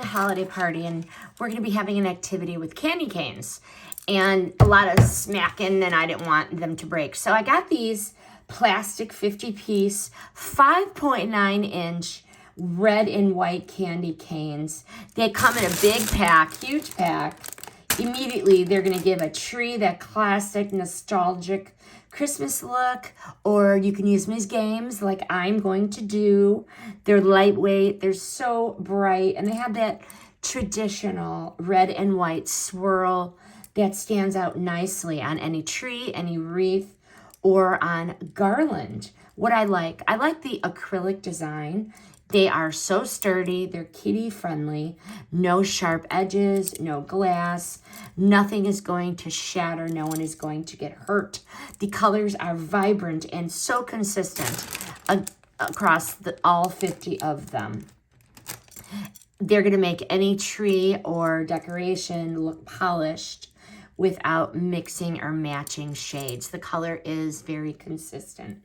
a holiday party, and we're going to be having an activity with candy canes and a lot of smacking, and I didn't want them to break. So I got these plastic 50-piece, 5.9-inch red and white candy canes. They come in a big pack, huge pack. Immediately, they're going to give a tree that classic, nostalgic Christmas look, or you can use them as games like I'm going to do. They're lightweight, they're so bright, and they have that traditional red and white swirl that stands out nicely on any tree, any wreath, or on garland. What I like the acrylic design. They are so sturdy, they're kiddie friendly, no sharp edges, no glass, nothing is going to shatter, no one is going to get hurt. The colors are vibrant and so consistent across all 50 of them. They're gonna make any tree or decoration look polished without mixing or matching shades. The color is very consistent.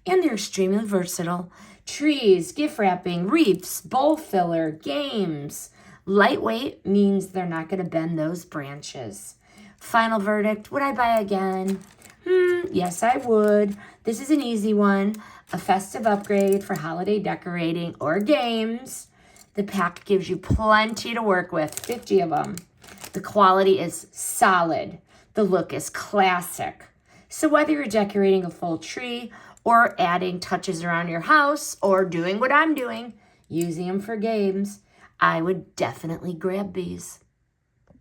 And they're extremely versatile. Trees, gift wrapping, wreaths, bowl filler, games. Lightweight means they're not going to bend those branches. Final verdict, would I buy again? Yes, I would. This is an easy one. A festive upgrade for holiday decorating or games. The pack gives you plenty to work with, 50 of them. The quality is solid. The look is classic. So whether you're decorating a full tree or adding touches around your house or doing what I'm doing, using them for games, I would definitely grab these.